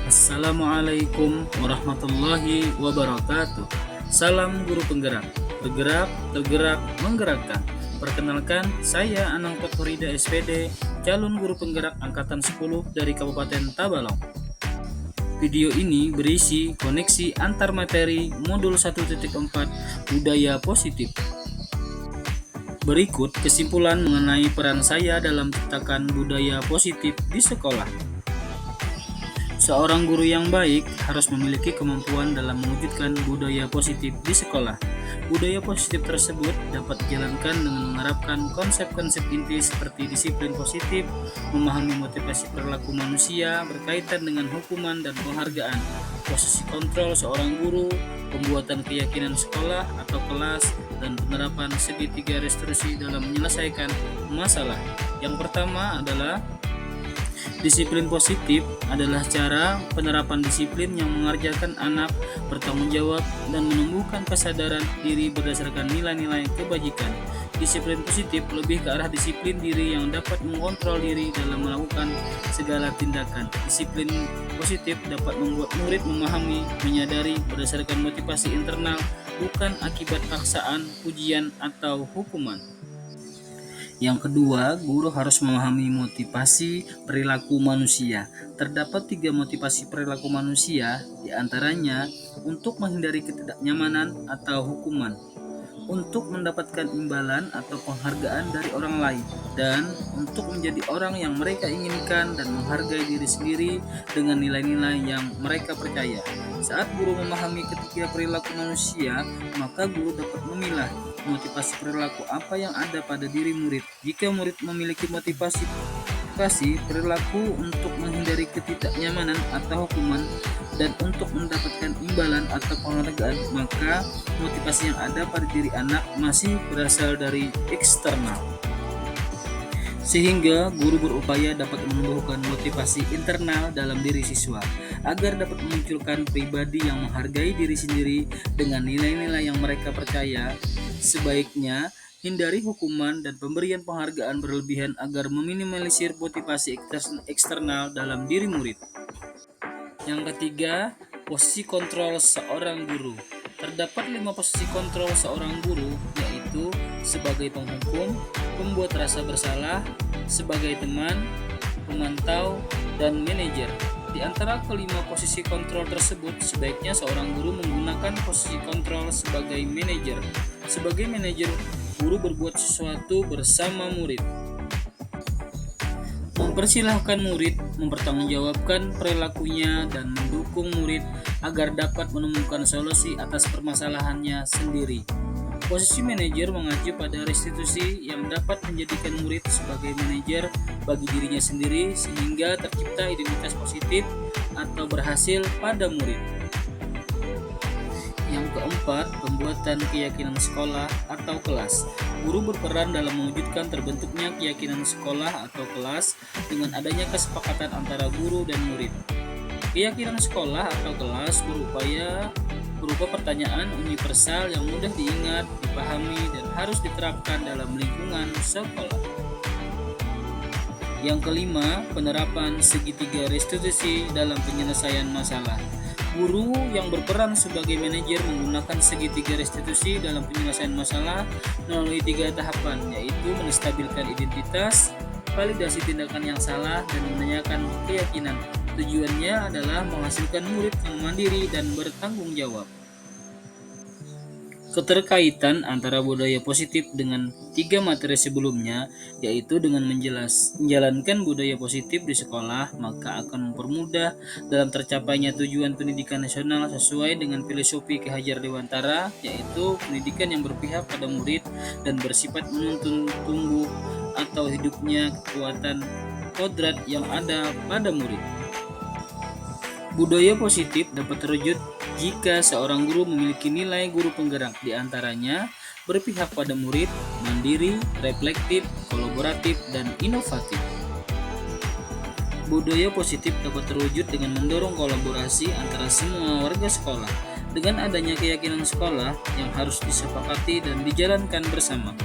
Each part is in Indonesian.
Assalamualaikum warahmatullahi wabarakatuh. Salam guru penggerak, bergerak, tergerak, menggerakkan. Perkenalkan, saya Anang Potforida SPD, calon guru penggerak angkatan 10 dari Kabupaten Tabalong. Video ini berisi koneksi antar materi modul 1.4 budaya positif. Berikut kesimpulan mengenai peran saya dalam menciptakan budaya positif di sekolah. Seorang guru yang baik harus memiliki kemampuan dalam mewujudkan budaya positif di sekolah. Budaya positif tersebut dapat dijalankan dengan menerapkan konsep-konsep inti seperti disiplin positif, memahami motivasi perilaku manusia berkaitan dengan hukuman dan penghargaan, posisi kontrol seorang guru, pembuatan keyakinan sekolah atau kelas, dan penerapan segitiga restitusi dalam menyelesaikan masalah. Yang pertama adalah disiplin positif adalah cara penerapan disiplin yang mengajarkan anak bertanggung jawab dan menumbuhkan kesadaran diri berdasarkan nilai-nilai kebajikan. Disiplin positif lebih ke arah disiplin diri yang dapat mengontrol diri dalam melakukan segala tindakan. Disiplin positif dapat membuat murid memahami, menyadari berdasarkan motivasi internal, bukan akibat paksaan, pujian, atau hukuman. Yang kedua, guru harus memahami motivasi perilaku manusia. Terdapat 3 motivasi perilaku manusia, diantaranya untuk menghindari ketidaknyamanan atau hukuman, untuk mendapatkan imbalan atau penghargaan dari orang lain, dan untuk menjadi orang yang mereka inginkan dan menghargai diri sendiri dengan nilai-nilai yang mereka percaya. Saat guru memahami ketiga perilaku manusia, maka guru dapat memilah motivasi perilaku apa yang ada pada diri murid. Jika murid memiliki motivasi perilaku untuk menghindari ketidaknyamanan atau hukuman dan untuk mendapatkan imbalan atau penghargaan, maka motivasi yang ada pada diri anak masih berasal dari eksternal. Sehingga guru berupaya dapat menumbuhkan motivasi internal dalam diri siswa agar dapat memunculkan pribadi yang menghargai diri sendiri dengan nilai-nilai yang mereka percaya. Sebaiknya hindari hukuman dan pemberian penghargaan berlebihan agar meminimalisir motivasi eksternal dalam diri murid. Yang ketiga, posisi kontrol seorang guru. Terdapat 5 posisi kontrol seorang guru, yaitu sebagai penghukum, pembuat rasa bersalah, sebagai teman, pemantau, dan manajer. Di antara kelima posisi kontrol tersebut, sebaiknya seorang guru menggunakan posisi kontrol sebagai manajer. Sebagai manajer, guru berbuat sesuatu bersama murid, mempersilahkan murid, mempertanggungjawabkan perilakunya, dan mendukung murid agar dapat menemukan solusi atas permasalahannya sendiri. Posisi manajer mengacu pada restitusi yang dapat menjadikan murid sebagai manajer bagi dirinya sendiri sehingga tercipta identitas positif atau berhasil pada murid. Yang keempat, pembuatan keyakinan sekolah atau kelas. Guru berperan dalam mewujudkan terbentuknya keyakinan sekolah atau kelas dengan adanya kesepakatan antara guru dan murid. Keyakinan sekolah atau kelas berupa pertanyaan universal yang mudah diingat, dipahami, dan harus diterapkan dalam lingkungan sekolah. Yang kelima, penerapan segitiga restitusi dalam penyelesaian masalah. Guru yang berperan sebagai manajer menggunakan segitiga restitusi dalam penyelesaian masalah melalui 3 tahapan, yaitu menstabilkan identitas, validasi tindakan yang salah, dan menanyakan keyakinan. Tujuannya adalah menghasilkan murid yang mandiri dan bertanggung jawab. Keterkaitan antara budaya positif dengan 3 materi sebelumnya, yaitu dengan menjalankan budaya positif di sekolah, maka akan mempermudah dalam tercapainya tujuan pendidikan nasional sesuai dengan filosofi Ki Hajar Dewantara, yaitu pendidikan yang berpihak pada murid dan bersifat menuntun tumbuh atau hidupnya kekuatan kodrat yang ada pada murid. Budaya positif dapat terwujud jika seorang guru memiliki nilai guru penggerak, diantaranya berpihak pada murid, mandiri, reflektif, kolaboratif, dan inovatif. Budaya positif dapat terwujud dengan mendorong kolaborasi antara semua warga sekolah dengan adanya keyakinan sekolah yang harus disepakati dan dijalankan bersama.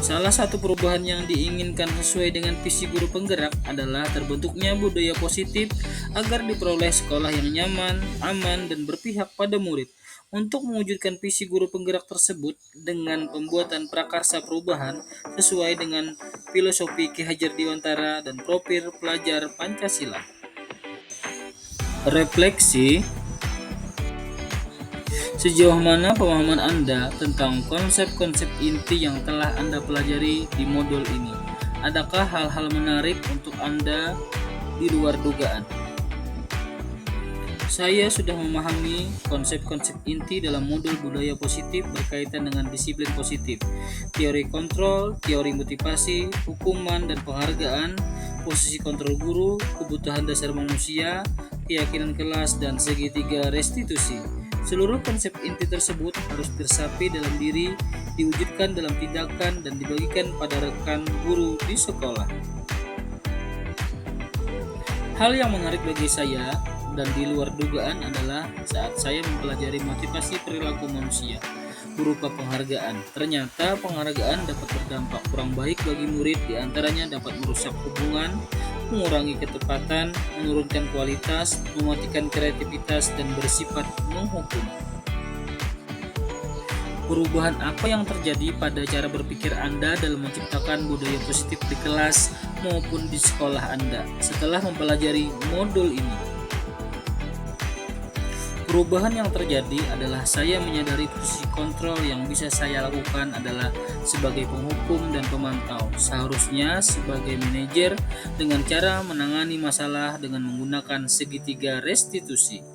Salah satu perubahan yang diinginkan sesuai dengan visi guru penggerak adalah terbentuknya budaya positif agar diperoleh sekolah yang nyaman, aman, dan berpihak pada murid. Untuk mewujudkan visi guru penggerak tersebut dengan pembuatan prakarsa perubahan sesuai dengan filosofi Ki Hajar Dewantara dan profil pelajar Pancasila. Refleksi: sejauh mana pemahaman Anda tentang konsep-konsep inti yang telah Anda pelajari di modul ini? Adakah hal-hal menarik untuk Anda di luar dugaan? Saya sudah memahami konsep-konsep inti dalam modul budaya positif berkaitan dengan disiplin positif, teori kontrol, teori motivasi, hukuman dan penghargaan, posisi kontrol guru, kebutuhan dasar manusia, keyakinan kelas, dan segitiga restitusi. Seluruh konsep inti tersebut harus tersapi dalam diri, diwujudkan dalam tindakan, dan dibagikan pada rekan guru di sekolah. Hal yang menarik bagi saya dan di luar dugaan adalah saat saya mempelajari motivasi perilaku manusia berupa penghargaan. Ternyata penghargaan dapat berdampak kurang baik bagi murid, diantaranya dapat merusak hubungan, mengurangi ketepatan, menurunkan kualitas, mematikan kreativitas, dan bersifat menghukum. Perubahan apa yang terjadi pada cara berpikir Anda dalam menciptakan budaya positif di kelas maupun di sekolah Anda setelah mempelajari modul ini? Perubahan yang terjadi adalah saya menyadari posisi kontrol yang bisa saya lakukan adalah sebagai penghukum dan pemantau, seharusnya sebagai manajer dengan cara menangani masalah dengan menggunakan segitiga restitusi.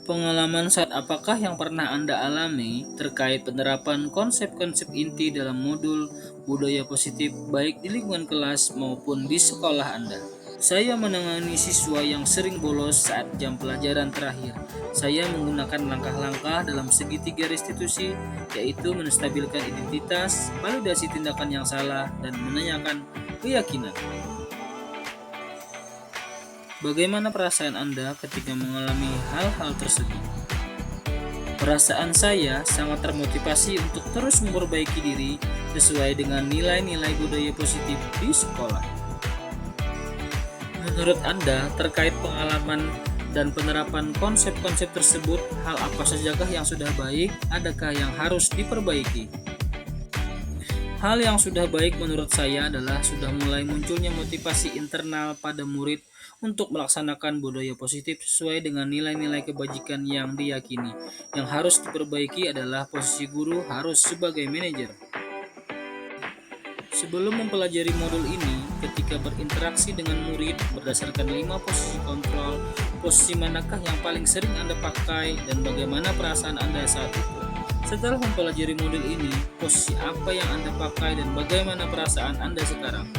Pengalaman saat apakah yang pernah Anda alami terkait penerapan konsep-konsep inti dalam modul budaya positif baik di lingkungan kelas maupun di sekolah Anda? Saya menangani siswa yang sering bolos saat jam pelajaran terakhir. Saya menggunakan langkah-langkah dalam segitiga restitusi, yaitu menstabilkan identitas, validasi tindakan yang salah, dan menanyakan keyakinan. Bagaimana perasaan Anda ketika mengalami hal-hal tersebut? Perasaan saya sangat termotivasi untuk terus memperbaiki diri sesuai dengan nilai-nilai budaya positif di sekolah. Menurut Anda, terkait pengalaman dan penerapan konsep-konsep tersebut, hal apa sajakah yang sudah baik, adakah yang harus diperbaiki? Hal yang sudah baik menurut saya adalah sudah mulai munculnya motivasi internal pada murid untuk melaksanakan budaya positif sesuai dengan nilai-nilai kebajikan yang diyakini. Yang harus diperbaiki adalah posisi guru harus sebagai manajer. Sebelum mempelajari modul ini, ketika berinteraksi dengan murid berdasarkan 5 posisi kontrol, posisi manakah yang paling sering Anda pakai dan bagaimana perasaan Anda saat itu? Setelah mempelajari modul ini, posisi apa yang Anda pakai dan bagaimana perasaan Anda sekarang?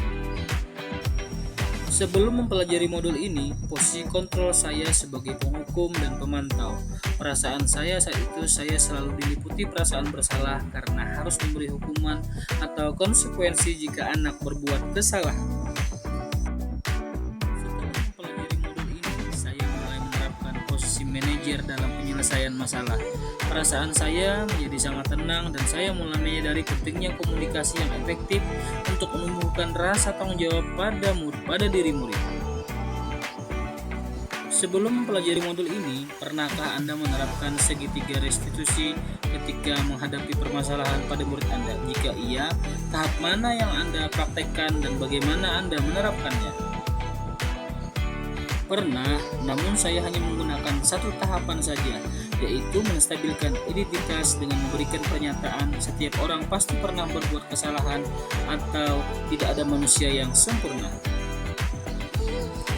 Sebelum mempelajari modul ini, posisi kontrol saya sebagai penghukum dan pemantau. Perasaan saya saat itu saya selalu diliputi perasaan bersalah karena harus memberi hukuman atau konsekuensi jika anak berbuat kesalahan. Setelah mempelajari modul ini, saya mulai menerapkan posisi manajer dalam penyelesaian masalah. Perasaan saya menjadi sangat tenang dan saya mulai menyadari pentingnya komunikasi yang efektif untuk menumbuhkan rasa tanggung jawab pada diri murid. Sebelum mempelajari modul ini, pernahkah Anda menerapkan segitiga restitusi ketika menghadapi permasalahan pada murid Anda? Jika iya, tahap mana yang Anda praktekkan dan bagaimana Anda menerapkannya? Pernah, namun saya hanya menggunakan satu tahapan saja, yaitu menstabilkan identitas dengan memberikan pernyataan setiap orang pasti pernah berbuat kesalahan atau tidak ada manusia yang sempurna.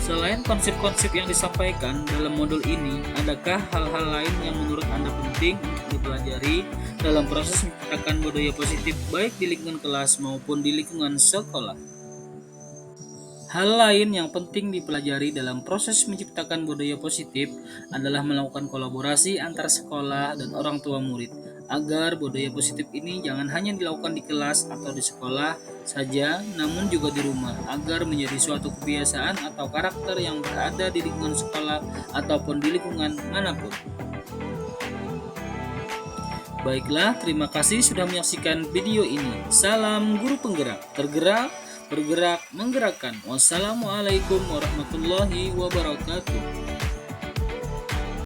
Selain konsep-konsep yang disampaikan dalam modul ini, adakah hal-hal lain yang menurut Anda penting untuk dipelajari dalam proses menciptakan budaya positif baik di lingkungan kelas maupun di lingkungan sekolah? Hal lain yang penting dipelajari dalam proses menciptakan budaya positif adalah melakukan kolaborasi antar sekolah dan orang tua murid, agar budaya positif ini jangan hanya dilakukan di kelas atau di sekolah saja, namun juga di rumah, agar menjadi suatu kebiasaan atau karakter yang berada di lingkungan sekolah ataupun di lingkungan manapun. Baiklah, terima kasih sudah menyaksikan video ini. Salam guru penggerak, tergerak, bergerak, menggerakkan. Wassalamualaikum warahmatullahi wabarakatuh.